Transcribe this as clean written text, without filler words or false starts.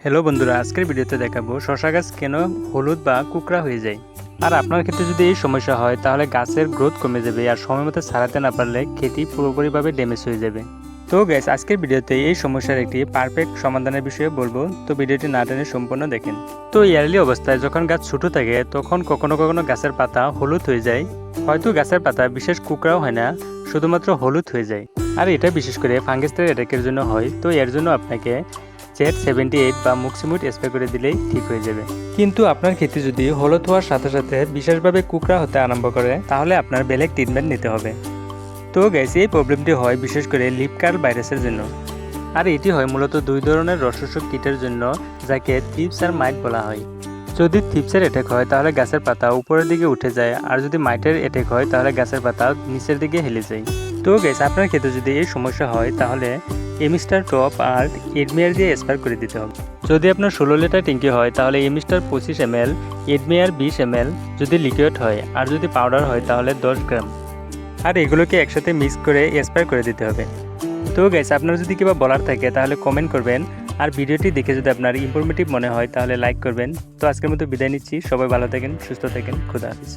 Hello বন্ধুরা, আজকের ভিডিওতে দেখাবো শশা গাছ কেন হলুদ বা কুকড়া হয়ে যায়। আর আপনার ক্ষেত্রে যদি এই সমস্যা হয় তাহলে গাছের গ্রোথ কমে যাবে আর সময় মতো ছাড়াতে না পারলে খেতি পুরোপুরিভাবে ড্যামেজ হয়ে যাবে। তো গাইস, আজকের ভিডিওতে এই সমস্যার একটি পারফেক্ট সমাধানের বিষয়ে বলবো, তো ভিডিওটি না টেনে সম্পূর্ণ দেখেন। তো ইয়ারলি অবস্থায় যখন গাছ ছোট থাকে তখন কখনো কখনো গাছের পাতা হলুদ হয়ে যায়, হয়তো গাছের পাতা বিশেষ কুকড়াও হয় না, শুধুমাত্র হলুদ হয়ে যায়। আর এটা বিশেষ করে ফাঙ্গাসের অ্যাটাকের জন্য হয়। তো এর জন্য আপনাকে Z78 বা মুক্সিমুড স্প্রে করে দিলেই ঠিক হয়ে যাবে। কিন্তু আপনার ক্ষেত্রে যদি হলুদ হওয়ার সাথে সাথে বিশেষভাবে কুকড়া হতে আরম্ভ করে তাহলে আপনার বেলেগ ট্রিটমেন্ট নিতে হবে। তো গাইস, এই প্রবলেমটি হয় বিশেষ করে লিফ কার্ল ভাইরাসের জন্য। আর এটি হয় মূলত দুই ধরনের রসশোষক কীটের জন্য, যাকে থ্রিপস আর মাইট বলা হয়। যদি থ্রিপসের অ্যাটাক হয় তাহলে গাছের পাতা উপরের দিকে উঠে যায়, আর যদি মাইটের অ্যাটাক হয় তাহলে গাছের পাতা নিচের দিকে হেলে যায়। তো গাইস, আপনার ক্ষেত্রে যদি এই সমস্যা হয় তাহলে এমিস্টার টপ আর এডমিয়ার দিয়ে স্প্রে করে দিতে হবে। যদি আপনার 16 লিটার ট্যাঙ্কি হয় তাহলে এমিস্টার 25 ml, এডমিয়ার 20 ml যদি লিকুইড হয়, আর যদি পাউডার হয় তাহলে 10 গ্রাম। আর এগুলোকে একসাথে মিক্স করে স্প্রে করে দিতে হবে। তো গাইস, আপনার যদি কিবা বলার থাকে তাহলে কমেন্ট করবেন, আর ভিডিওটি দেখে যদি আপনার ইনফরমেটিভ মনে হয় তাহলে লাইক করবেন। তো আজকের মতো বিদায় নিচ্ছি, সবাই ভালো থাকেন, সুস্থ থাকেন, খুদা হাফেজ।